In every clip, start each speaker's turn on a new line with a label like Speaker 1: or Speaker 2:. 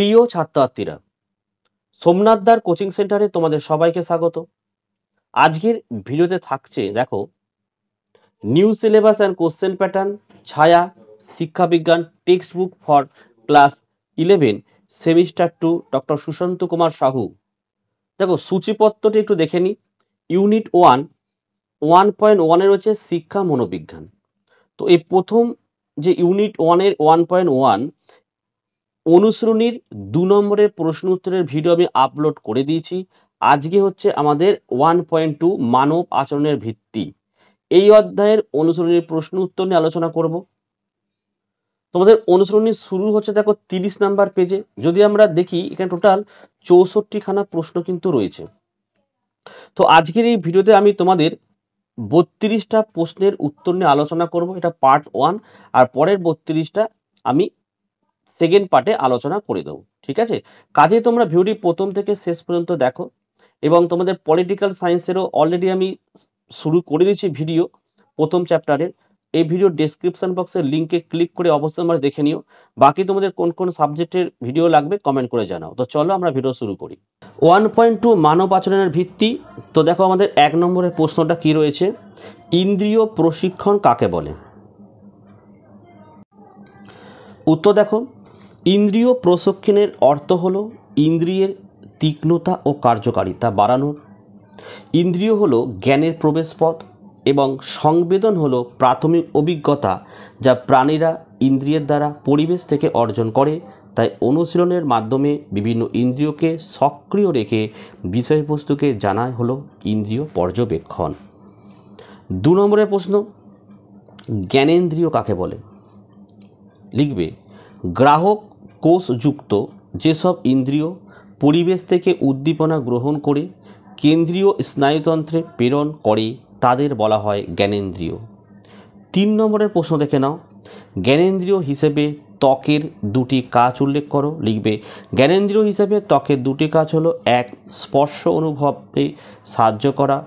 Speaker 1: প্রিয় ছাত্রছাত্রীরা, সোমনাথদার কোচিং সেন্টারে তোমাদের সবাইকে স্বাগত। আজকের ভিডিওতে থাকছে দেখো new syllabus and question pattern ছায়া শিক্ষা বিজ্ঞান text book for class 11 semester 2 doctor Sushanta Kumar Sahu. দেখো সূচিপত্রটি একটু দেখে নি। ইউনিট 1.1 রয়েছে শিক্ষা মনোবিজ্ঞান। তো এই প্রথম যে ইউনিট 1-এর 1.1 অনুশ্রেণীর 2 নম্বরের প্রশ্ন উত্তরের ভিডিও আমি আপলোড করে দিয়েছি। আজকে হচ্ছে আমাদের 1.2 মানব আচরণের ভিত্তি। এই অধ্যায়ের অনুশ্রেণীর প্রশ্ন উত্তর নিয়ে আলোচনা করব। তোমাদের অনুশ্রেণী শুরু হচ্ছে দেখো 30 নাম্বার পেজে। যদি আমরা দেখি এখানে টোটাল 64 খানা প্রশ্ন কিন্তু রয়েছে। তো আজকের এই ভিডিওতে আমি তোমাদের 32টা প্রশ্নের উত্তর নিয়ে আলোচনা করব। এটা পার্ট 1, আর পরের 32টা আমি সেকেন্ড পার্টে আলোচনা করে দেবো। ঠিক আছে, কাজে তোমরা ভিডিওটি প্রথম থেকে শেষ পর্যন্ত দেখো। এবং তোমাদের পলিটিক্যাল সায়েন্সেরও অলরেডি আমি শুরু করে দিয়েছি ভিডিও প্রথম চ্যাপ্টারের। এই ভিডিও ডেসক্রিপশন বক্সের লিঙ্কে ক্লিক করে অবশ্যই তোমরা দেখে নিও। বাকি তোমাদের কোন কোন সাবজেক্টের ভিডিও লাগবে কমেন্ট করে জানাও। তো চলো আমরা ভিডিও শুরু করি। 1.2 মানব আচরণের ভিত্তি। তো দেখো আমাদের 1 নম্বরের প্রশ্নটা কি রয়েছে, ইন্দ্রিয় প্রশিক্ষণ কাকে বলে? উত্তর দেখো, ইন্দ্রিয় প্রশিক্ষণের অর্থ হলো ইন্দ্রিয়ের তীক্ষ্ণতা ও কার্যকারিতা বাড়ানোর। ইন্দ্রিয় হলো জ্ঞানের প্রবেশপথ এবং সংবেদন হলো প্রাথমিক অভিজ্ঞতা যা প্রাণীরা ইন্দ্রিয়ের দ্বারা পরিবেশ থেকে অর্জন করে। তাই অনুশীলনের মাধ্যমে বিভিন্ন ইন্দ্রিয়কে সক্রিয় রেখে বিষয়বস্তুকে জানাই হলো ইন্দ্রিয় পর্যবেক্ষণ। 2 নম্বরের প্রশ্ন, জ্ঞানেন্দ্রিয় কাকে বলে? লিখবে, গ্রাহক কোষযুক্ত যেসব ইন্দ্রিয় পরিবেশ থেকে উদ্দীপনা গ্রহণ করে কেন্দ্রীয় স্নায়ুতন্ত্রে প্রেরণ করে তাদের বলা হয় জ্ঞানেন্দ্রিয়। 3 নম্বরের প্রশ্ন দেখে নাও, জ্ঞানেন্দ্রিয় হিসেবে ত্বকের 2টি কাজ উল্লেখ করো। লিখবে, জ্ঞানেন্দ্রিয় হিসেবে ত্বকের 2টি কাজ হলো 1 স্পর্শ অনুভবে সাহায্য করা,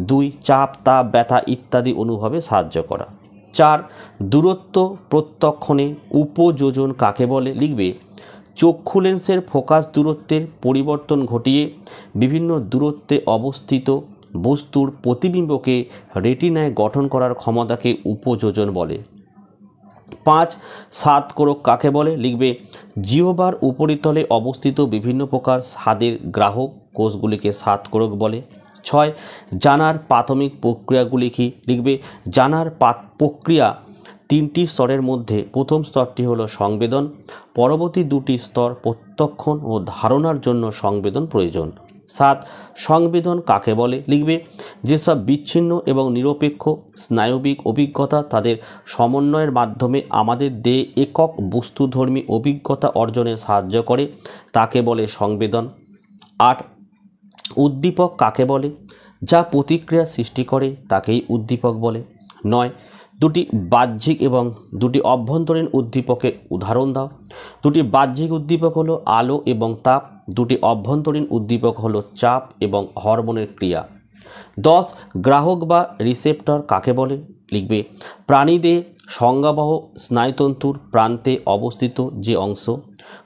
Speaker 1: 2 চাপ তাপ ব্যথা ইত্যাদি অনুভবে সাহায্য করা। 4 দূরত্ব প্রত্যক্ষণে উপযোজন কাকে বলে? লিখবে, চক্ষু লেন্সের ফোকাস দূরত্বের পরিবর্তন ঘটিয়ে বিভিন্ন দূরত্বে অবস্থিত বস্তুর প্রতিবিম্বকে রেটিনায় গঠন করার ক্ষমতাকে উপযোজন বলে। 5 স্বাদ কোরক কাকে বলে? লিখবে, জিহ্বার উপরিতলে অবস্থিত বিভিন্ন প্রকার স্বাদের গ্রাহক কোষগুলিকে স্বাদ কোরক বলে। 6 জানার প্রাথমিক প্রক্রিয়াগুলি কি? লিখবে, জানার প্রক্রিয়া 3টি স্তরের মধ্যে প্রথম স্তরটি হলো সংবেদন, পরবর্তী 2টি স্তর প্রত্যক্ষণ ও ধারণার জন্য সংবেদন প্রয়োজন। 7 সংবেদন কাকে বলে? লিখবে, যেসব বিচ্ছিন্ন এবং নিরপেক্ষ স্নায়বিক অভিজ্ঞতা তাদের সমন্বয়ের মাধ্যমে আমাদের দেহে একক বস্তুধর্মী অভিজ্ঞতা অর্জনে সাহায্য করে তাকে বলে সংবেদন। 8 উদ্দীপক কাকে বলে? যা প্রতিক্রিয়া সৃষ্টি করে তাকেই উদ্দীপক বলে। 9 দুটি বাহ্যিক এবং 2টি অভ্যন্তরীণ উদ্দীপকের উদাহরণ দাও। 2টি বাহ্যিক উদ্দীপক হলো আলো এবং তাপ, 2টি অভ্যন্তরীণ উদ্দীপক হলো চাপ এবং হরমোনের ক্রিয়া। 10 গ্রাহক বা রিসেপ্টর কাকে বলে? লিখবে, প্রাণীদেহে সংজ্ঞাবহ স্নায়ুতন্তুর প্রান্তে অবস্থিত যে অংশ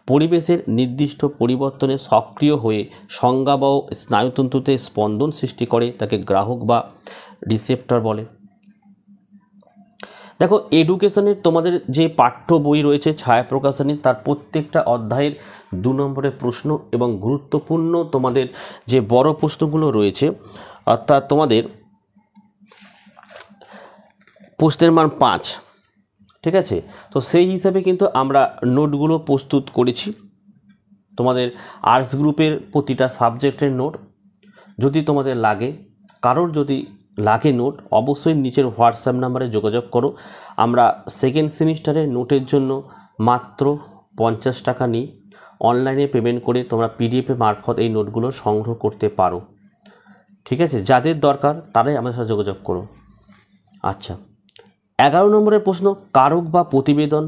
Speaker 1: পরিবেশের নির্দিষ্ট পরিবর্তনে সক্রিয় হয়ে সংজ্ঞাবহ স্নায়ুতন্তুতে স্পন্দন সৃষ্টি করে তাকে গ্রাহক বা রিসেপ্টর বলে। দেখো এডুকেশনের তোমাদের যে পাঠ্য বই রয়েছে ছায়া প্রকাশনী, তার প্রত্যেকটা অধ্যায়ের 2 নম্বরের প্রশ্ন এবং গুরুত্বপূর্ণ তোমাদের যে বড় প্রশ্নগুলো রয়েছে, অর্থাৎ তোমাদের প্রশ্নের মান 5, ঠিক আছে। তো সেই হিসাবে কিন্তু আমরা নোটগুলো প্রস্তুত করেছি। তোমাদের আর্টস গ্রুপের প্রতিটা সাবজেক্টের নোট যদি তোমাদের লাগে, কারোর যদি লাগে নোট, অবশ্যই নিচের হোয়াটসঅ্যাপ নাম্বারে যোগাযোগ করো। আমরা সেকেন্ড সেমিস্টারের নোটের জন্য মাত্র 50 টাকা নিই। অনলাইনে পেমেন্ট করে তোমরা পিডিএফের মারফত এই নোটগুলো সংগ্রহ করতে পারো, ঠিক আছে। যাদের দরকার তারাই আমাদের সাথে যোগাযোগ করো। আচ্ছা, 11 নম্বরের প্রশ্ন, কারক বা প্রতিবেদন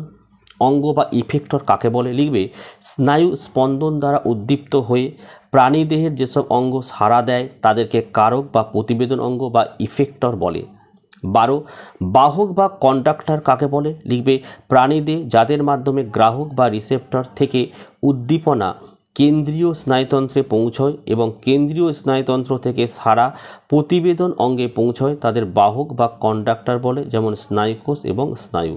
Speaker 1: অঙ্গ বা ইফেক্টর কাকে বলে? লিখবে, স্নায়ু স্পন্দন দ্বারা উদ্দীপ্ত হয়ে প্রাণীদেহের যেসব অঙ্গ সাড়া দেয় তাদেরকে কারক বা প্রতিবেদন অঙ্গ বা ইফেক্টর বলে। 12 বাহক বা কন্ডাক্টর কাকে বলে? লিখবে প্রাণীদের যাদের মাধ্যমে গ্রাহক বা রিসেপ্টর থেকে উদ্দীপনা কেন্দ্রীয় স্নায়ুতন্ত্রে পৌঁছয় এবং কেন্দ্রীয় স্নায়ুতন্ত্র থেকে সারা প্রতিবেদন অঙ্গে পৌঁছয় তাদের বাহক বা কন্ডাক্টর বলে, যেমন স্নায়ুকোষ এবং স্নায়ু।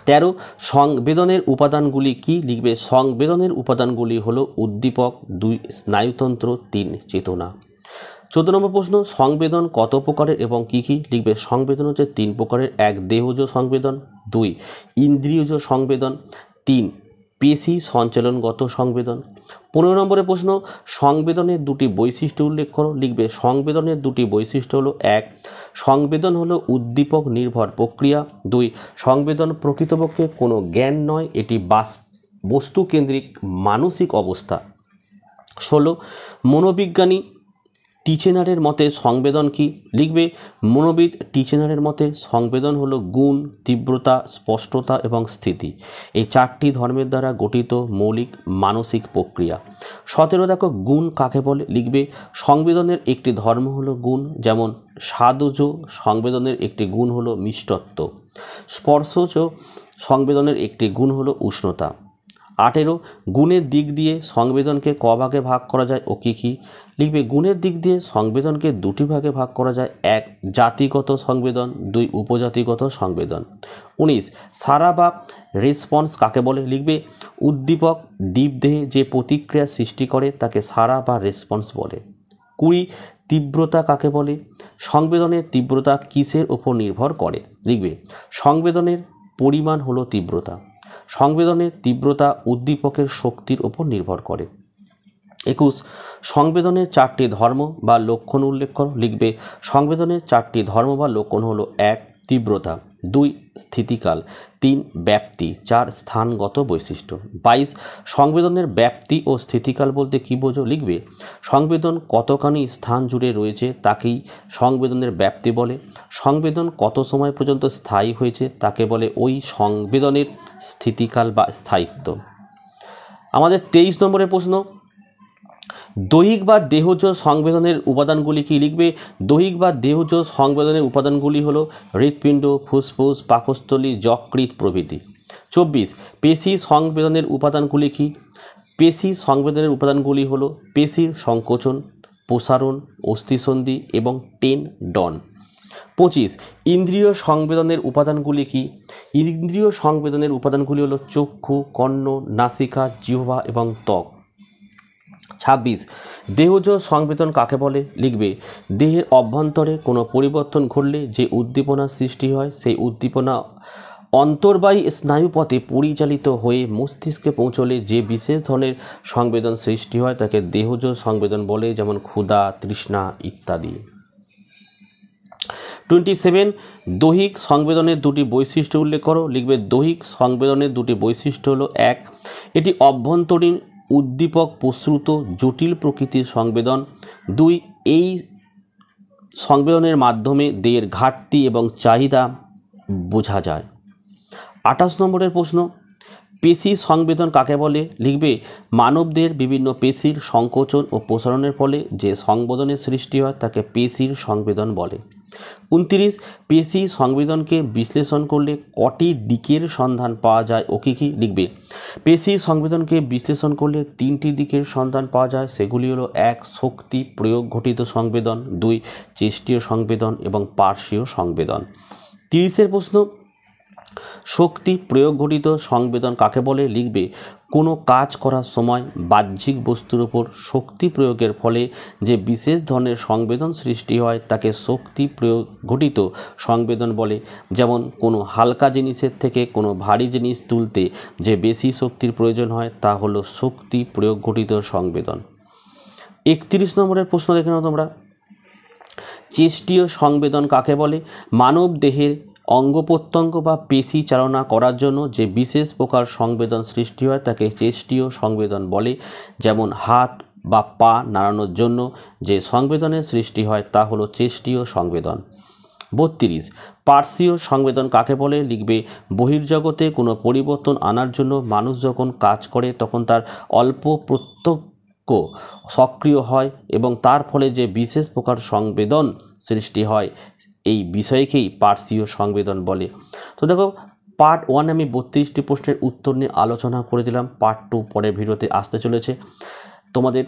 Speaker 1: 13 সংবেদনের উপাদানগুলি কি? লিখবে সংবেদনের উপাদানগুলি হলো উদ্দীপক, 2 স্নায়ুতন্ত্র, 3 চেতনা। 14 নম্বর প্রশ্ন, সংবেদন কত প্রকারের এবং কি কি? লিখবে সংবেদন হচ্ছে 3 প্রকারের, 1 দেহজ সংবেদন, 2 ইন্দ্রিয়জ সংবেদন, 3 পেশি সঞ্চালনগত সংবেদন। 15 নম্বরের প্রশ্ন, সংবেদনের 2টি বৈশিষ্ট্য উল্লেখ করো। লিখবে সংবেদনের 2টি বৈশিষ্ট্য হলো 1 সংবেদন হলো উদ্দীপক নির্ভর প্রক্রিয়া, 2 সংবেদন প্রকৃতপক্ষে কোনো জ্ঞান নয়, এটি বস্তুকেন্দ্রিক মানসিক অবস্থা। 16 মনোবিজ্ঞানী টিচেনারের মতে সংবেদন কি? লিখবে মনোবিদ টিচেনারের মতে সংবেদন হলো গুণ, তীব্রতা, স্পষ্টতা এবং স্থিতি, এই 4টি ধর্মের দ্বারা গঠিত মৌলিক মানসিক প্রক্রিয়া। 17 দেখো গুণ কাকে বলে? লিখবে সংবেদনের একটি ধর্ম হলো গুণ, যেমন স্বাদজ সংবেদনের একটি গুণ হলো মিষ্টত্ব, স্পর্শজ সংবেদনের একটি গুণ হলো উষ্ণতা। 18 গুণের দিক দিয়ে সংবেদনকে ক ভাগে ভাগ করা যায় ও কী কী? লিখবে গুণের দিক দিয়ে সংবেদনকে 2টি ভাগে ভাগ করা যায়, 1 জাতিগত সংবেদন, 2 উপজাতিগত সংবেদন। 19 সারা বা রেসপন্স কাকে বলে? লিখবে উদ্দীপক জীবদেহে যে প্রতিক্রিয়া সৃষ্টি করে তাকে সারা বা রেসপন্স বলে। 20 তীব্রতা কাকে বলে? সংবেদনের তীব্রতা কিসের ওপর নির্ভর করে? লিখবে সংবেদনের পরিমাণ হলো তীব্রতা, সংবেদনের তীব্রতা উদ্দীপকের শক্তির ওপর নির্ভর করে। 21 সংবেদনের 4টি ধর্ম বা লক্ষণ উল্লেখ করো। লিখবে সংবেদনের 4টি ধর্ম বা লক্ষণ হলো 1 তীব্রতা, 2 স্থিতিকাল, 3 ব্যাপ্তি, 4 স্থানগত বৈশিষ্ট্য। 22 সংবেদনের ব্যাপ্তি ও স্থিতিকাল বলতে কী বোঝো? লিখবে সংবেদন কতখানি স্থান জুড়ে রয়েছে তাকেই সংবেদনের ব্যাপ্তি বলে, সংবেদন কত সময় পর্যন্ত স্থায়ী হয়েছে তাকে বলে ওই সংবেদনের স্থিতিকাল বা স্থায়িত্ব। আমাদের 23 নম্বরের প্রশ্ন, দৈহিক বা দেহজ সংবেদনের উপাদানগুলি কি? লিখবে দৈহিক বা দেহজ সংবেদনের উপাদানগুলি হলো হৃৎপিণ্ড, ফুসফুস, পাকস্থলী, যকৃৎ প্রভৃতি। 24 পেশি সংবেদনের উপাদানগুলি কি? পেশি সংবেদনের উপাদানগুলি হলো পেশির সংকোচন, প্রসারণ, অস্থিসন্ধি এবং টেন্ডন। 25 ইন্দ্রিয় সংবেদনের উপাদানগুলি কি? ইন্দ্রিয় সংবেদনের উপাদানগুলি হলো চক্ষু, কর্ণ, নাসিকা, জিহ্বা এবং ত্বক। 26 দেহজ সংবেদন কাকে বলে? লিখবে দেহের অভ্যন্তরে কোনো পরিবর্তন ঘটলে যে উদ্দীপনা সৃষ্টি হয় সেই উদ্দীপনা অন্তর্বাহী স্নায়ুপথে পরিচালিত হয়ে মস্তিষ্কে পৌঁছলে যে বিশেষ ধরনের সংবেদন সৃষ্টি হয় তাকে দেহজ সংবেদন বলে, যেমন ক্ষুধা, তৃষ্ণা ইত্যাদি। 27 দৈহিক সংবেদনের 2টি বৈশিষ্ট্য উল্লেখ করো। লিখবে দৈহিক সংবেদনের 2টি বৈশিষ্ট্য হলো 1 এটি অভ্যন্তরীণ উদ্দীপক প্রসূত জটিল প্রকৃতির সংবেদন, 2 এই সংবেদনের মাধ্যমে দেহের ঘাটতি এবং চাহিদা বোঝা যায়। 28 নম্বরের প্রশ্ন, পেশি সংবেদন কাকে বলে? লিখবে মানবদের বিভিন্ন পেশির সংকোচন ও প্রসারণের ফলে যে সংবেদনের সৃষ্টি হয় তাকে পেশির সংবেদন বলে। 29 পেশি সংবেদনকে বিশ্লেষণ করলে কটি দিকের সন্ধান পাওয়া যায় ও কী কী? লিখবে পেশি সংবেদনকে বিশ্লেষণ করলে 3টি দিকের সন্ধান পাওয়া যায়, সেগুলি হলো 1 শক্তি প্রয়োগ ঘটিত সংবেদন, 2 চেষ্টীয় সংবেদন এবং পার্শ্বীয় সংবেদন। 30 প্রশ্ন, শক্তি প্রয়োগ ঘটিত সংবেদন কাকে বলে? লিখবে কোনো কাজ করার সময় বাহ্যিক বস্তুর উপর শক্তি প্রয়োগের ফলে যে বিশেষ ধরনের সংবেদন সৃষ্টি হয় তাকে শক্তি প্রয়োগ ঘটিত সংবেদন বলে, যেমন কোনো হালকা জিনিসের থেকে কোনো ভারী জিনিস তুলতে যে বেশি শক্তির প্রয়োজন হয় তা হলো শক্তি প্রয়োগ ঘটিত সংবেদন। 31 নম্বরের প্রশ্ন দেখে নাও তোমরা, চেষ্টীয় সংবেদন কাকে বলে? মানব দেহের অঙ্গ প্রত্যঙ্গ বা পেশি চালনা করার জন্য যে বিশেষ প্রকার সংবেদন সৃষ্টি হয় তাকে চেষ্টীয় সংবেদন বলে, যেমন হাত বা পা নাড়ানোর জন্য যে সংবেদনের সৃষ্টি হয় তা হলো চেষ্টীয় সংবেদন। 32 পার্শ্বীয় সংবেদন কাকে বলে? লিখবে বহির্জগতে কোনো পরিবর্তন আনার জন্য মানুষ যখন কাজ করে তখন তার অল্প প্রত্যক্ষ সক্রিয় হয় এবং তার ফলে যে বিশেষ প্রকার সংবেদন সৃষ্টি হয় এই বিষয়কেই পার্শ্বীয় সংবেদন বলে। তো দেখো, পার্ট 1 আমি 32টি প্রশ্নের উত্তর নিয়ে আলোচনা করে দিলাম। পার্ট 2 পরের ভিডিওতে আসতে চলেছে। তোমাদের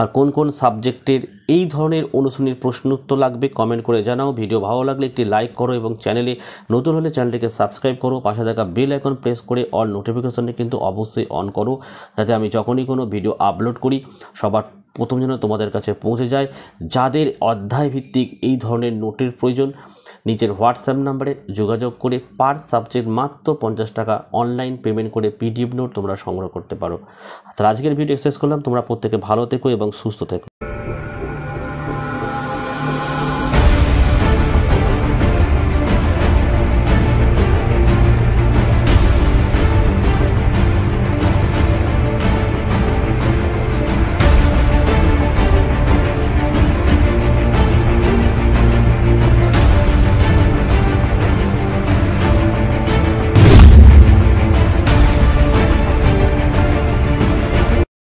Speaker 1: আর কোন কোন সাবজেক্টের এই ধরনের অনুশীলনীর প্রশ্ন উত্তর লাগবে কমেন্ট করে জানাও। ভিডিও ভালো লাগলে একটি লাইক করো এবং চ্যানেলে নতুন হলে চ্যানেলটিকে সাবস্ক্রাইব করো। পাশে থাকা বেল আইকন প্রেস করে অল নোটিফিকেশনটি কিন্তু অবশ্যই অন করো, যাতে আমি যখনই কোনো ভিডিও আপলোড করি সবার প্রথম যেন তোমাদের কাছে পৌঁছে যায়। যাদের অধ্যায় ভিত্তিক এই ধরনের নোটের প্রয়োজন, নিচের হোয়াটসঅ্যাপ নাম্বারে যোগাযোগ করে পার সাবজেক্ট মাত্র 50 টাকা অনলাইন পেমেন্ট করে পিডিএফ নোট তোমরা সংগ্রহ করতে পারো। আজকের ভিডিও শেষ করলাম। তোমরা প্রত্যেকে ভালো থেকো এবং সুস্থ থেকো।